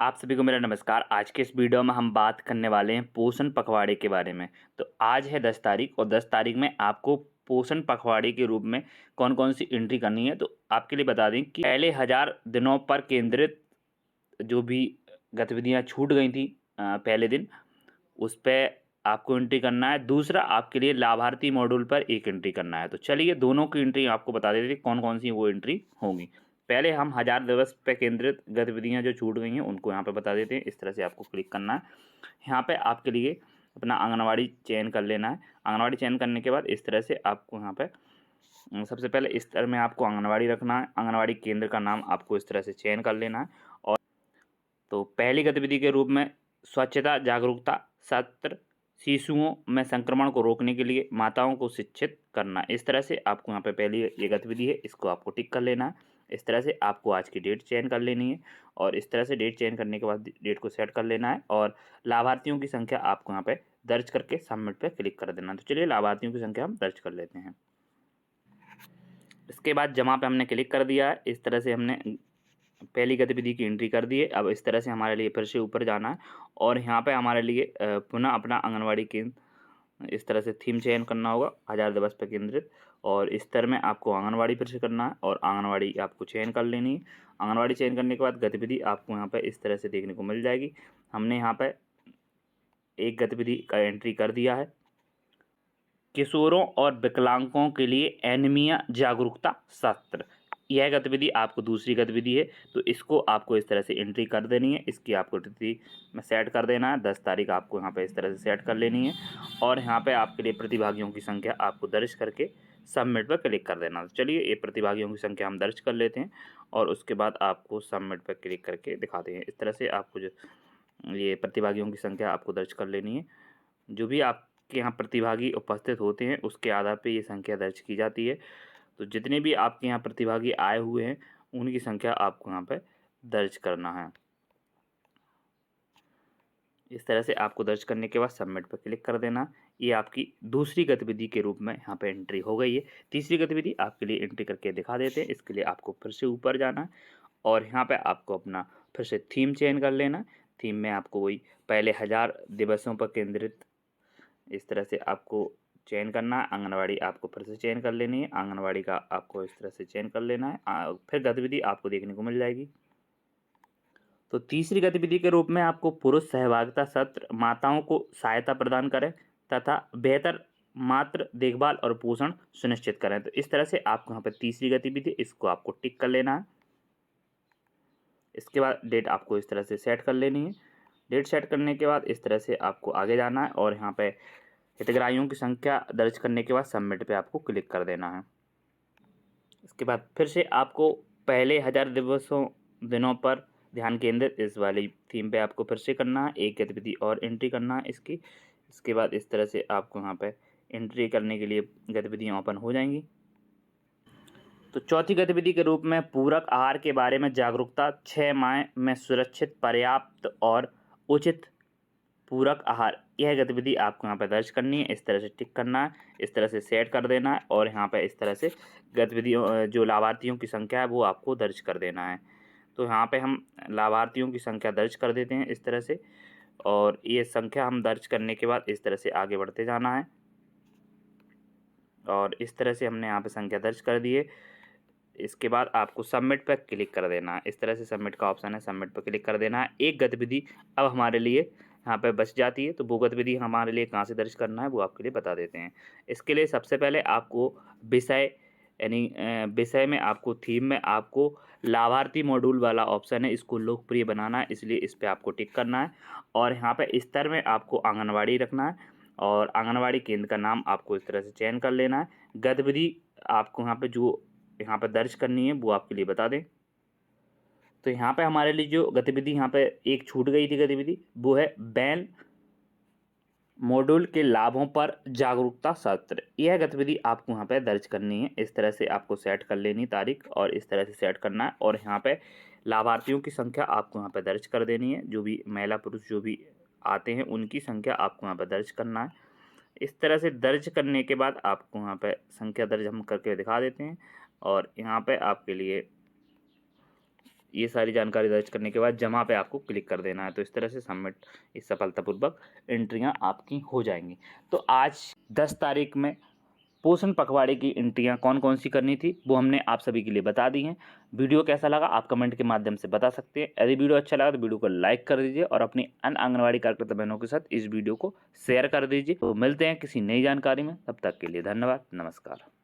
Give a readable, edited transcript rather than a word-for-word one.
आप सभी को मेरा नमस्कार। आज के इस वीडियो में हम बात करने वाले हैं पोषण पखवाड़े के बारे में। तो आज है 10 तारीख और 10 तारीख में आपको पोषण पखवाड़े के रूप में कौन-कौन सी एंट्री करनी है। तो आपके लिए बता दें कि पहले 1000 दिनों पर केंद्रित जो भी गतिविधियाँ छूट गई थी पहले दिन, उस पे आपको एंट्री करना है। दूसरा आपके लिए लाभार्थी मॉड्यूल पर एक एंट्री करना है। तो चलिए दोनों की एंट्री आपको बता देते हैं कौन-कौन सी वो एंट्री होंगी। पहले हम 1000 दिवस पे केंद्रित गतिविधियाँ जो छूट गई हैं उनको यहाँ पे बता देते हैं। इस तरह से आपको क्लिक करना है। यहाँ पे आपके लिए अपना आंगनवाड़ी चयन कर लेना है। आंगनवाड़ी चयन करने के बाद इस तरह से आपको यहाँ पे सबसे पहले इस तरह में आपको आंगनवाड़ी रखना है। आंगनवाड़ी केंद्र का नाम आपको इस तरह से चयन कर लेना है। और तो पहली गतिविधि के रूप में स्वच्छता जागरूकता सत्र, शिशुओं में संक्रमण को रोकने के लिए माताओं को शिक्षित करना। इस तरह से आपको यहाँ पे पहली ये गतिविधि है, इसको आपको टिक कर लेना है। इस तरह से आपको आज की डेट चयन कर लेनी है और इस तरह से डेट चयन करने के बाद डेट को सेट कर लेना है और लाभार्थियों की संख्या आपको यहाँ पे दर्ज करके सबमिट पे क्लिक कर देना। तो चलिए लाभार्थियों की संख्या हम दर्ज कर लेते हैं। इसके बाद जमा पे हमने क्लिक कर दिया है। इस तरह से हमने पहली गतिविधि की एंट्री कर दी है। अब इस तरह से हमारे लिए फिर से ऊपर जाना है और यहाँ पे हमारे लिए पुनः अपना आंगनवाड़ी केंद्र इस तरह से थीम चयन करना होगा 1000 दिवस पर केंद्रित। और इस तरह में आपको आंगनवाड़ी फिर से करना है और आंगनवाड़ी आपको चयन कर लेनी है। आंगनवाड़ी चयन करने के बाद गतिविधि आपको यहाँ पे इस तरह से देखने को मिल जाएगी। हमने यहाँ पे एक गतिविधि का एंट्री कर दिया है, किशोरों और विकलांगों के लिए एनीमिया जागरूकता सत्र। यह गतिविधि आपको दूसरी गतिविधि है, तो इसको आपको इस तरह से एंट्री कर देनी है। इसकी आपको तिथि में सेट कर देना है। 10 तारीख आपको यहाँ पे इस तरह से सेट कर लेनी है और यहाँ पे आपके लिए प्रतिभागियों की संख्या आपको दर्ज करके सबमिट पर क्लिक कर देना। तो चलिए ये प्रतिभागियों की संख्या हम दर्ज कर लेते हैं और उसके बाद आपको सबमिट पर क्लिक करके दिखाते हैं। इस तरह से आपको जो ये प्रतिभागियों की संख्या आपको दर्ज कर लेनी है। जो भी आपके यहाँ प्रतिभागी उपस्थित होते हैं उसके आधार पे ये संख्या दर्ज की जाती है। तो जितने भी आपके यहाँ प्रतिभागी आए हुए हैं उनकी संख्या आपको यहाँ पे दर्ज करना है। इस तरह से आपको दर्ज करने के बाद सबमिट पर क्लिक कर देना। ये आपकी दूसरी गतिविधि के रूप में यहाँ पे एंट्री हो गई है। तीसरी गतिविधि आपके लिए एंट्री करके दिखा देते हैं। इसके लिए आपको फिर से ऊपर जाना है और यहाँ पे आपको अपना फिर से थीम चयन कर लेना है। थीम में आपको वही पहले 1000 दिवसों पर केंद्रित इस तरह से आपको चयन करना है। आंगनवाड़ी आपको फिर से चयन कर लेनी है। आंगनवाड़ी का आपको इस तरह से चयन कर लेना है। फिर गतिविधि आपको देखने को मिल जाएगी। तो तीसरी गतिविधि के रूप में आपको पुरुष सहभागिता सत्र माताओं को सहायता प्रदान करें तथा बेहतर मातृ देखभाल और पोषण सुनिश्चित करें। तो इस तरह से आपको यहाँ पर तीसरी गतिविधि इसको आपको टिक कर लेना है। इसके बाद डेट आपको इस तरह से सेट कर लेनी है। डेट सेट करने के बाद इस तरह से आपको आगे जाना है और यहाँ पे हितग्राहियों की संख्या दर्ज करने के बाद सबमिट पे आपको क्लिक कर देना है। इसके बाद फिर से आपको पहले 1000 दिनों पर ध्यान केंद्रित इस वाली थीम पे आपको फिर से करना है। एक गतिविधि और एंट्री करना है इसकी। इसके बाद इस तरह से आपको यहाँ पे एंट्री करने के लिए गतिविधियाँ ओपन हो जाएंगी। तो चौथी गतिविधि के रूप में पूरक आहार के बारे में जागरूकता 6 माह में सुरक्षित पर्याप्त और उचित पूरक आहार। यह गतिविधि आपको यहाँ पे दर्ज करनी है। इस तरह से टिक करना है, इस तरह से सेट कर देना है और यहाँ पे इस तरह से गतिविधियों जो लाभार्थियों की संख्या है वो आपको दर्ज कर देना है। तो यहाँ पे हम लाभार्थियों की संख्या दर्ज कर देते हैं इस तरह से और ये संख्या हम दर्ज करने के बाद इस तरह से आगे बढ़ते जाना है और इस तरह से हमने यहाँ पे संख्या दर्ज कर दी है। इसके बाद आपको सबमिट पर क्लिक कर देना है। इस तरह से सबमिट का ऑप्शन है, सबमिट पर क्लिक कर देना है। एक गतिविधि अब हमारे लिए यहाँ पे बच जाती है, तो वो गतिविधि हमारे लिए कहाँ से दर्ज करना है वो आपके लिए बता देते हैं। इसके लिए सबसे पहले आपको विषय यानी विषय में आपको थीम में आपको लाभार्थी मॉड्यूल वाला ऑप्शन है, इसको लोकप्रिय बनाना है, इसलिए इस पर आपको टिक करना है और यहाँ पे स्तर में आपको आंगनवाड़ी रखना है और आंगनवाड़ी केंद्र का नाम आपको इस तरह से चयन कर लेना है। गतिविधि आपको यहाँ पे दर्ज करनी है वो आपके लिए बता दें। तो यहाँ पे हमारे लिए जो गतिविधि यहाँ पे एक छूट गई थी गतिविधि वो है बैन मॉड्यूल के लाभों पर जागरूकता सत्र। यह गतिविधि आपको यहाँ पे दर्ज करनी है। इस तरह से आपको सेट कर लेनी तारीख और इस तरह से सेट करना है और यहाँ पे लाभार्थियों की संख्या आपको यहाँ पे दर्ज कर देनी है। जो भी महिला पुरुष जो भी आते हैं उनकी संख्या आपको यहाँ पे दर्ज करना है। इस तरह से दर्ज करने के बाद आपको यहाँ पे संख्या दर्ज हम करके दिखा देते हैं और यहाँ पे आपके लिए ये सारी जानकारी दर्ज करने के बाद जमा पे आपको क्लिक कर देना है। तो इस तरह से सबमिट इस सफलतापूर्वक एंट्रियाँ आपकी हो जाएँगी। तो आज 10 तारीख में पोषण पखवाड़े की एंट्रियाँ कौन-कौन सी करनी थी, वो हमने आप सभी के लिए बता दी हैं। वीडियो कैसा लगा आप कमेंट के माध्यम से बता सकते हैं। यदि वीडियो अच्छा लगा तो वीडियो को लाइक कर दीजिए और अपनी अन्य आंगनवाड़ी कार्यकर्ता बहनों के साथ इस वीडियो को शेयर कर दीजिए। तो मिलते हैं किसी नई जानकारी में, तब तक के लिए धन्यवाद, नमस्कार।